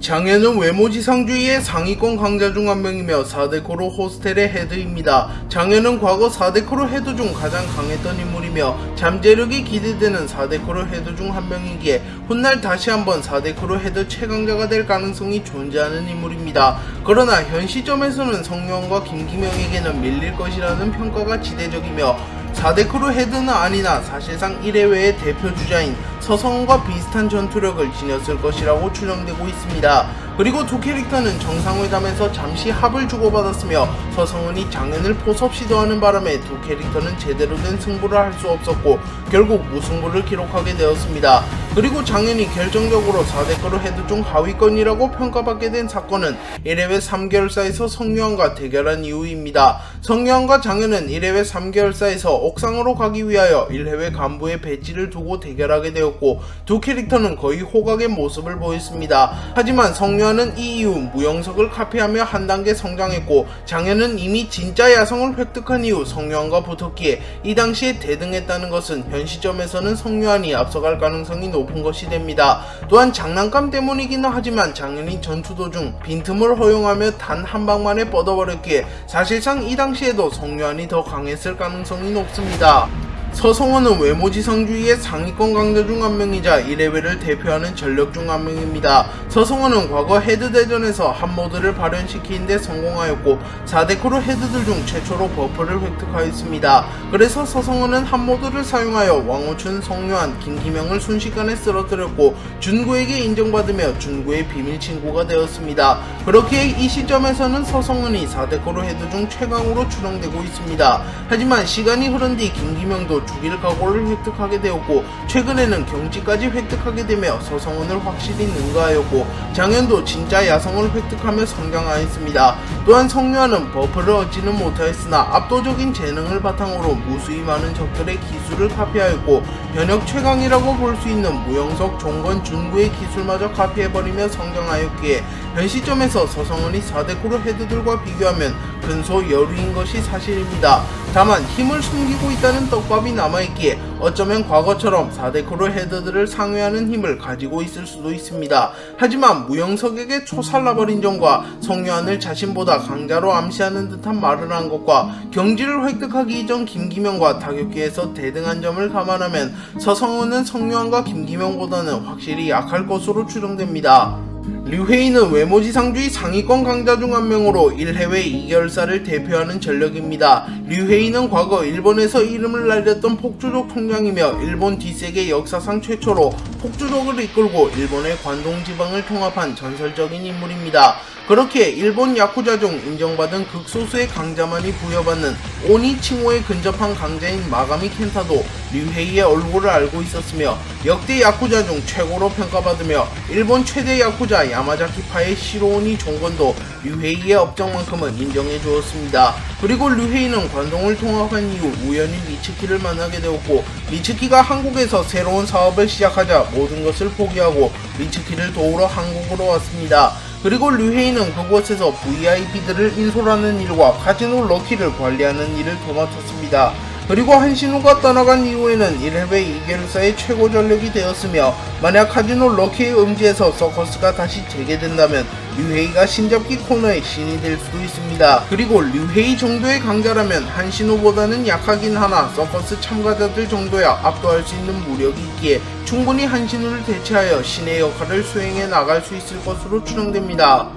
장현은 외모지상주의의 상위권 강자 중 한 명이며 4대 코르 호스텔의 헤드입니다. 장현은 과거 4대 코르 헤드 중 가장 강했던 인물이며 잠재력이 기대되는 4대 코르 헤드 중 한 명이기에 훗날 다시 한번 4대 코르 헤드 최강자가 될 가능성이 존재하는 인물입니다. 그러나 현 시점에서는 성룡과 김기명에게는 밀릴 것이라는 평가가 지대적이며 4대 코르 헤드는 아니나 사실상 1회외의 대표주자인 서성훈과 비슷한 전투력을 지녔을 것이라고 추정되고 있습니다. 그리고 두 캐릭터는 정상회담에서 잠시 합을 주고받았으며 서성훈이 장현을 포섭 시도하는 바람에 두 캐릭터는 제대로 된 승부를 할 수 없었고 결국 무승부를 기록하게 되었습니다. 그리고 장현이 결정적으로 4대 코르 헤드 중 하위권이라고 평가받게 된 사건은 1회외 3개월사에서 성유한과 대결한 이후입니다. 성유한과 장현은 1회외 3개월사에서 옥상으로 가기 위하여 1회외 간부의 배지를 두고 대결하게 되었고 두 캐릭터는 거의 호각의 모습을 보였습니다. 하지만 성유한은 이 이후 무영석을 카피하며 한 단계 성장했고 장현은 이미 진짜 야성을 획득한 이후 성유한과 붙었기에 이 당시에 대등했다는 것은 현 시점에서는 성유한이 앞서갈 가능성이 높은 것이 됩니다. 또한 장난감 때문이기는 하지만 장현이 전투 도중 빈틈을 허용하며 단 한 방만에 뻗어버렸기에 사실상 이 당시에도 성유한이 더 강했을 가능성이 높습니다. 서성훈은 외모지상주의의 상위권 강자 중 한 명이자 1회외를 대표하는 전력 중 한 명입니다. 서성훈은 과거 헤드 대전에서 한모드를 발현시키는데 성공하였고 4대 코르 헤드들 중 최초로 버프를 획득하였습니다. 그래서 서성훈은 한모드를 사용하여 왕호춘, 성유한, 김기명을 순식간에 쓰러뜨렸고 준구에게 인정받으며 준구의 비밀 친구가 되었습니다. 그렇기에 이 시점에서는 서성훈이 4대 코르 헤드 중 최강으로 추정되고 있습니다. 하지만 시간이 흐른 뒤 김기명도 죽일 각오를 획득하게 되었고 최근에는 경지까지 획득하게 되며 서성훈을 확실히 능가하였고 장현도 진짜 야성을 획득하며 성장하였습니다. 또한 성유한은 버프를 얻지는 못하였으나 압도적인 재능을 바탕으로 무수히 많은 적들의 기술을 카피하였고 현역 최강이라고 볼 수 있는 무영석, 종건, 준구의 기술마저 카피해버리며 성장하였기에 현 시점에서 서성훈이 4대 코르 헤드들과 비교하면 근소 여류인 것이 사실입니다. 다만 힘을 숨기고 있다는 떡밥이 남아있기에 어쩌면 과거처럼 4대 코르 헤드들을 상회하는 힘을 가지고 있을 수도 있습니다. 하지만 무영석에게 초살라버린 점과 성유한을 자신보다 강자로 암시하는 듯한 말을 한 것과 경지를 획득하기 이전 김기명과 타격기에서 대등한 점을 감안하면 서성훈은 성유한과 김기명보다는 확실히 약할 것으로 추정됩니다. 류회인은 외모지상주의 상위권 강자 중 한 명으로 1회외 2개월사를 대표하는 전력입니다. 류회인은 과거 일본에서 이름을 날렸던 폭주족 총장이며 일본 뒷세계 역사상 최초로 폭주족을 이끌고 일본의 관동 지방을 통합한 전설적인 인물입니다. 그렇게 일본 야쿠자 중 인정받은 극소수의 강자만이 부여받는 오니 칭호에 근접한 강자인 마가미 켄타도 류헤이의 얼굴을 알고 있었으며 역대 야쿠자 중 최고로 평가받으며 일본 최대 야쿠자 야마자키파의 시로오니 종건도 류헤이의 업적만큼은 인정해 주었습니다. 그리고 류헤이는 관동을 통합한 이후 우연히 미츠키를 만나게 되었고 미츠키가 한국에서 새로운 사업을 시작하자 모든 것을 포기하고 미츠키를 도우러 한국으로 왔습니다. 그리고 류헤이는 그곳에서 VIP들을 인솔하는 일과 카지노 럭키를 관리하는 일을 도맡았습니다. 그리고 한신우가 떠나간 이후에는 1회외 2개월사의 최고 전력이 되었으며 만약 카지노 럭키의 음지에서 서커스가 다시 재개된다면 류헤이가 신잡기 코너의 신이 될 수도 있습니다. 그리고 류헤이 정도의 강자라면 한신우보다는 약하긴 하나 서커스 참가자들 정도야 압도할 수 있는 무력이 있기에 충분히 한신우를 대체하여 신의 역할을 수행해 나갈 수 있을 것으로 추정됩니다.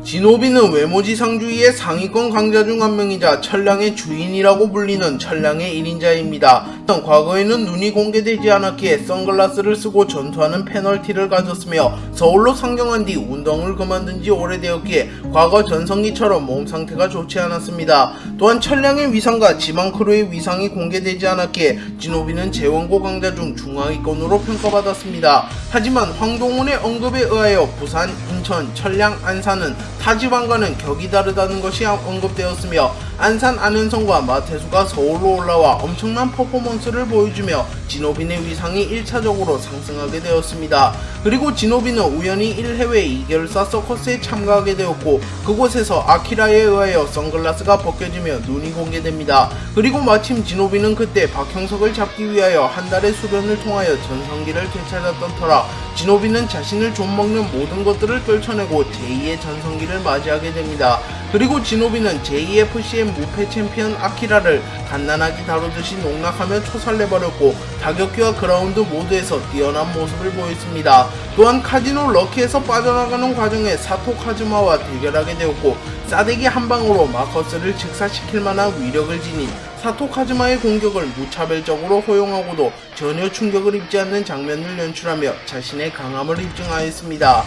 진호비는 외모지상주의의 상위권 강자 중 한 명이자 천량의 주인이라고 불리는 천량의 1인자입니다. 과거에는 눈이 공개되지 않았기에 선글라스를 쓰고 전투하는 페널티를 가졌으며 서울로 상경한 뒤 운동을 그만둔 지 오래되었기에 과거 전성기처럼 몸 상태가 좋지 않았습니다. 또한 천량의 위상과 지망크루의 위상이 공개되지 않았기에 진호비는 재원고 강자 중 중하위권으로 평가받았습니다. 하지만 황동훈의 언급에 의하여 부산, 인천, 천량, 안산은 타지방과는 격이 다르다는 것이 언급되었으며 안산 안현성과 마태수가 서울로 올라와 엄청난 퍼포먼스를 보여주며 진호빈의 위상이 1차적으로 상승하게 되었습니다. 그리고 진호빈은 우연히 1해외 2개월사 서커스에 참가하게 되었고 그곳에서 아키라에 의하여 선글라스가 벗겨지며 눈이 공개됩니다. 그리고 마침 진호빈은 그때 박형석을 잡기 위하여 한 달의 수련을 통하여 전성기를 되찾았던 터라 진호빈은 자신을 좀먹는 모든 것들을 떨쳐내고 제2의 전성기를 맞이하게 됩니다. 그리고 진호빈은 JFC의 무패 챔피언 아키라를 갓난아기 다루듯이 농락하며 초살내버렸고 다격기와 그라운드 모두에서 뛰어난 모습을 보였습니다. 또한 카지노 럭키에서 빠져나가는 과정에 사토 카즈마와 대결하게 되었고 싸대기 한 방으로 마커스를 즉사시킬 만한 위력을 지닌 사토 카즈마의 공격을 무차별적으로 허용하고도 전혀 충격을 입지 않는 장면을 연출하며 자신의 강함을 입증하였습니다.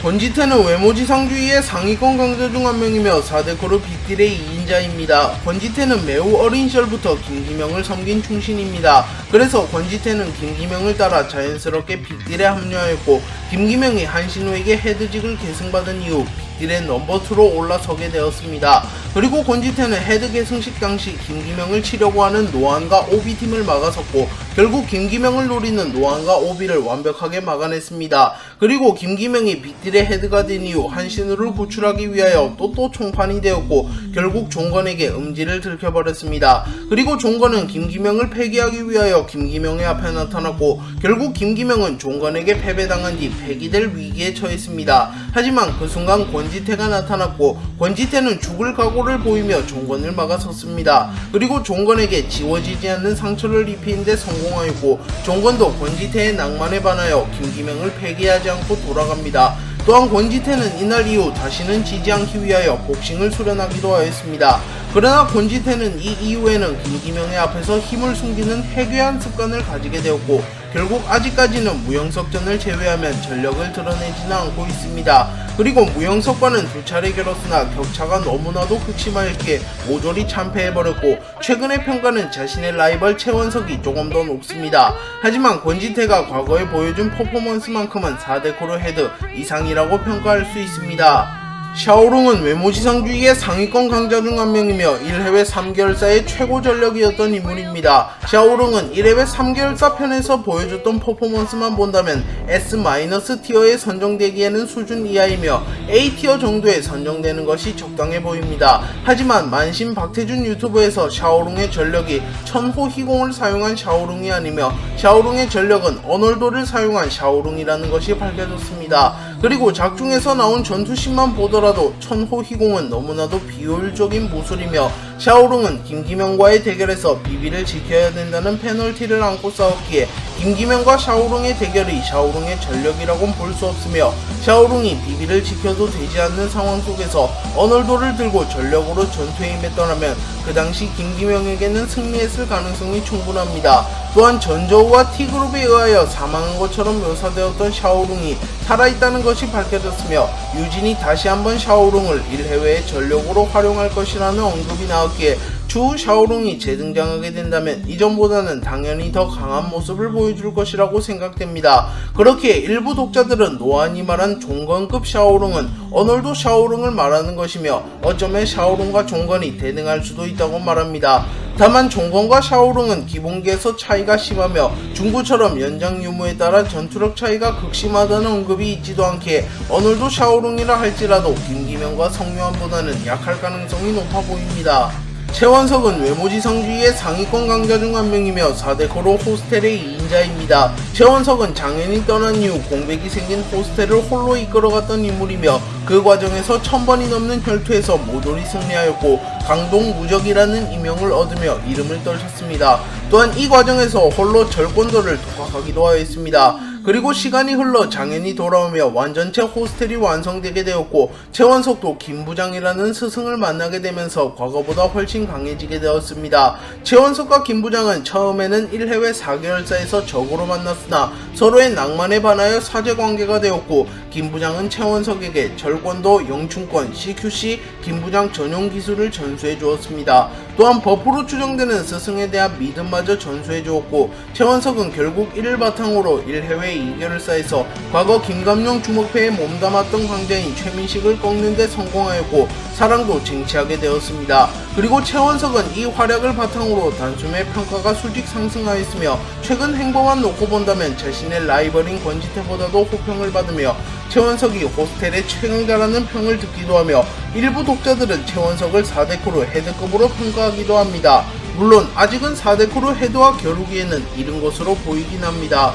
권지태는 외모지상주의의 상위권 강자 중 한 명이며 4대 그룹 빅딜의 2인자입니다. 권지태는 매우 어린 시절부터 김기명을 섬긴 충신입니다. 그래서 권지태는 김기명을 따라 자연스럽게 빅딜에 합류하였고 김기명이 한신우에게 헤드직을 계승받은 이후 빅딜의 넘버2로 올라서게 되었습니다. 그리고 권지태는 헤드 계승식 당시 김기명을 치려고 하는 노안과 오비팀을 막아섰고 결국 김기명을 노리는 노안과 오비를 완벽하게 막아냈습니다. 그리고 김기명이 빅딜의 헤드가 된 이후 한신우를 구출하기 위하여 또 총판이 되었고 결국 종건에게 음지를 들켜버렸습니다. 그리고 종건은 김기명을 폐기하기 위하여 김기명의 앞에 나타났고 결국 김기명은 종건에게 패배당한 뒤 폐기될 위기에 처했습니다. 하지만 그 순간 권지태가 나타났고 권지태는 죽을 각오를 보이며 종건을 막아섰습니다. 그리고 종건에게 지워지지 않는 상처를 입히는데 성공하였고 종건도 권지태의 낭만에 반하여 김기명을 폐기하지 않고 돌아갑니다. 또한 권지태는 이날 이후 다시는 지지 않기 위하여 복싱을 수련하기도 하였습니다. 그러나 권지태는 이 이후에는 김기명의 앞에서 힘을 숨기는 해괴한 습관을 가지게 되었고 결국 아직까지는 무영석전을 제외하면 전력을 드러내지는 않고 있습니다. 그리고 무영석과는 두 차례 겨뤘으나 격차가 너무나도 극심하였기에 모조리 참패해버렸고 최근의 평가는 자신의 라이벌 최원석이 조금 더 높습니다. 하지만 권지태가 과거에 보여준 퍼포먼스만큼은 4대 코르 헤드 이상이라고 평가할 수 있습니다. 샤오룽은 외모지상주의의 상위권 강자 중 한 명이며 1해외 3개월사의 최고 전력이었던 인물입니다. 샤오룽은 1해외 3개월사 편에서 보여줬던 퍼포먼스만 본다면 S-티어에 선정되기에는 수준 이하이며 A티어 정도에 선정되는 것이 적당해 보입니다. 하지만 만신 박태준 유튜브에서 샤오룽의 전력이 천호 희공을 사용한 샤오룽이 아니며 샤오룽의 전력은 어널도를 사용한 샤오룽이라는 것이 밝혀졌습니다. 그리고 작중에서 나온 전투신만 보더라도 천호 희공은 너무나도 비효율적인 무술이며 샤오룽은 김기명과의 대결에서 비비를 지켜야 된다는 페널티를 안고 싸웠기에 김기명과 샤오룽의 대결이 샤오룽의 전력이라고는 볼 수 없으며 샤오룽이 비비를 지켜도 되지 않는 상황 속에서 어널도를 들고 전력으로 전투에 임했더라면 그 당시 김기명에게는 승리했을 가능성이 충분합니다. 또한 전저우와 T그룹에 의하여 사망한 것처럼 묘사되었던 샤오룽이 살아있다는 것이 밝혀졌으며 유진이 다시 한번 샤오룽을 1해외의 전력으로 활용할 것이라는 언급이 나왔기에 추후 샤오룽이 재등장하게 된다면 이전보다는 당연히 더 강한 모습을 보여줄 것이라고 생각됩니다. 그렇게 일부 독자들은 노안이 말한 종건급 샤오룽은 어널도 샤오룽을 말하는 것이며 어쩌면 샤오룽과 종건이 대등할 수도 있다고 말합니다. 다만 종건과 샤오룽은 기본기에서 차이가 심하며 중구처럼 연장 유무에 따라 전투력 차이가 극심하다는 언급이 있지도 않기에 어널도 샤오룽이라 할지라도 김기명과 성묘한보다는 약할 가능성이 높아 보입니다. 최원석은 외모지상주의의 상위권 강자 중 한 명이며 4대 코로 호스텔의 2인자입니다. 최원석은 장현이 떠난 이후 공백이 생긴 호스텔을 홀로 이끌어갔던 인물이며 그 과정에서 1000번이 넘는 혈투에서 모조리 승리하였고 강동무적이라는 이명을 얻으며 이름을 떨쳤습니다. 또한 이 과정에서 홀로 절권도를 도박하기도 하였습니다. 그리고 시간이 흘러 장현이 돌아오며 완전체 호스텔이 완성되게 되었고 최원석도 김부장이라는 스승을 만나게 되면서 과거보다 훨씬 강해지게 되었습니다. 최원석과 김부장은 처음에는 1해외 4개월사에서 적으로 만났으나 서로의 낭만에 반하여 사제관계가 되었고 김부장은 최원석에게 절권도, 영춘권, CQC, 김부장 전용 기술을 전수해 주었습니다. 또한 버프로 추정되는 스승에 대한 믿음마저 전수해주었고, 최원석은 결국 이를 바탕으로 1해외 2결을사에서 과거 김감룡 주먹패에 몸담았던 강자인 최민식을 꺾는 데 성공하였고 사랑도 쟁취하게 되었습니다. 그리고 최원석은 이 활약을 바탕으로 단숨에 평가가 수직 상승하였으며 최근 행보만 놓고 본다면 자신의 라이벌인 권지태보다도 호평을 받으며 최원석이 호스텔의 최강자라는 평을 듣기도 하며 일부 독자들은 최원석을 4대9로 헤드급으로 평가하기도 합니다. 물론 아직은 4대9로 헤드와 겨루기에는 이른 것으로 보이긴 합니다.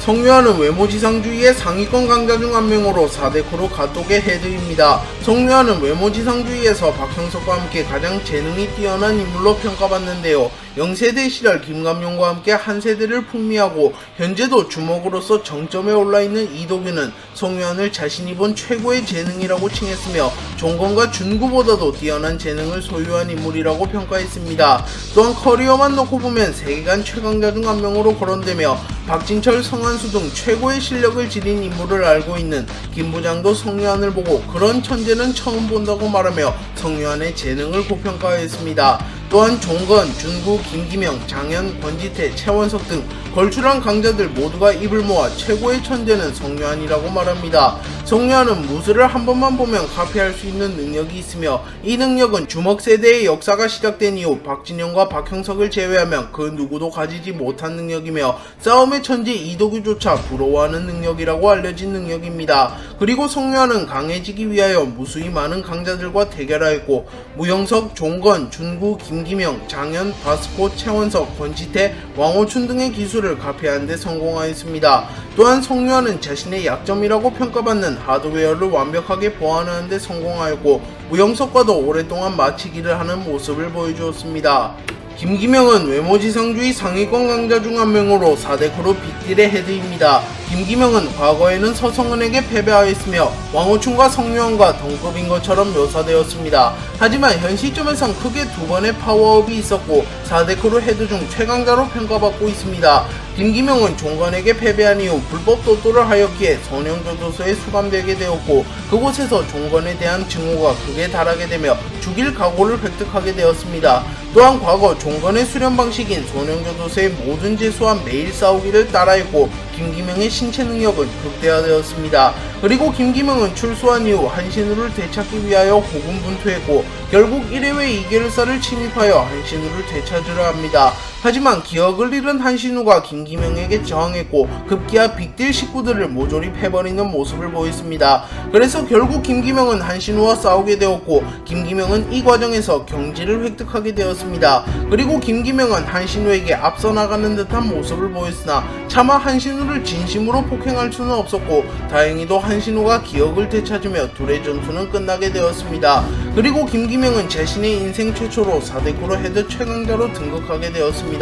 성유한은 외모지상주의의 상위권 강자 중 한 명으로 4대9로 가독의 헤드입니다. 성유한은 외모지상주의에서 박형석과 함께 가장 재능이 뛰어난 인물로 평가받는데요. 0세대 시절 김감룡과 함께 한 세대를 풍미하고 현재도 주먹으로서 정점에 올라있는 이도규는 성유한을 자신이 본 최고의 재능이라고 칭했으며 종건과 준구보다도 뛰어난 재능을 소유한 인물이라고 평가했습니다. 또한 커리어만 놓고 보면 세계관 최강자 중 한 명으로 거론되며 박진철, 성한수 등 최고의 실력을 지닌 인물을 알고 있는 김 부장도 성유한을 보고 그런 천재는 처음 본다고 말하며 성유한의 재능을 고평가했습니다. 또한 종건, 준구, 김기명, 장현, 권지태, 최원석 등 걸출한 강자들 모두가 입을 모아 최고의 천재는 성유한이라고 말합니다. 성유한은 무술을 한 번만 보면 카피할 수 있는 능력이 있으며 이 능력은 주먹세대의 역사가 시작된 이후 박진영과 박형석을 제외하면 그 누구도 가지지 못한 능력이며 싸움의 천재 이도규조차 부러워하는 능력이라고 알려진 능력입니다. 그리고 성유한은 강해지기 위하여 무수히 많은 강자들과 대결하였고 무영석, 종건, 준구, 김기명, 장현, 바스코, 최원석, 권지태, 왕호춘 등의 기술을 카피하는 데 성공하였습니다. 또한 성유한은 자신의 약점이라고 평가받는 하드웨어를 완벽하게 보완하는 데 성공하였고 무영석과도 오랫동안 맞추기를 하는 모습을 보여주었습니다. 김기명은 외모지상주의 상위권 강자 중 한 명으로 4대9로 빅딜의 헤드입니다. 김기명은 과거에는 서성은에게 패배하였으며 왕호춘과 성유한과 동급인 것처럼 묘사되었습니다. 하지만 현 시점에선 크게 두 번의 파워업이 있었고 4대9로 헤드 중 최강자로 평가받고 있습니다. 김기명은 종건에게 패배한 이후 불법 도도를 하였기에 소년교도소에 수감되게 되었고 그곳에서 종건에 대한 증오가 극에 달하게 되며 죽일 각오를 획득하게 되었습니다. 또한 과거 종건의 수련 방식인 소년교도소의 모든 죄수와 매일 싸우기를 따라했고 김기명의 신체 능력은 극대화되었습니다. 그리고 김기명은 출소한 이후 한신우를 되찾기 위하여 고군분투했고 결국 1회회 2결사를 침입하여 한신우를 되찾으려 합니다. 하지만 기억을 잃은 한신우가 김기명에게 저항했고 급기야 빅딜 식구들을 모조리 패버리는 모습을 보였습니다. 그래서 결국 김기명은 한신우와 싸우게 되었고 김기명은 이 과정에서 경지를 획득하게 되었습니다. 그리고 김기명은 한신우에게 앞서 나가는 듯한 모습을 보였으나 차마 한신우를 진심으로 폭행할 수는 없었고 다행히도 한신우가 기억을 되찾으며 둘의 전투는 끝나게 되었습니다. 그리고 김기명은 자신의 인생 최초로 4대9로 헤드 최강자로 등극하게 되었습니다.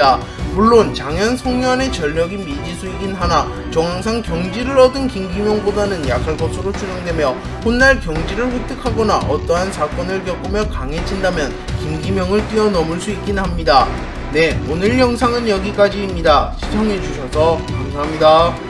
물론 장현, 성유한의 전력이 미지수이긴 하나 정황상 경지를 얻은 김기명보다는 약할 것으로 추정되며 훗날 경지를 획득하거나 어떠한 사건을 겪으며 강해진다면 김기명을 뛰어넘을 수 있긴 합니다. 네, 오늘 영상은 여기까지입니다. 시청해주셔서 감사합니다.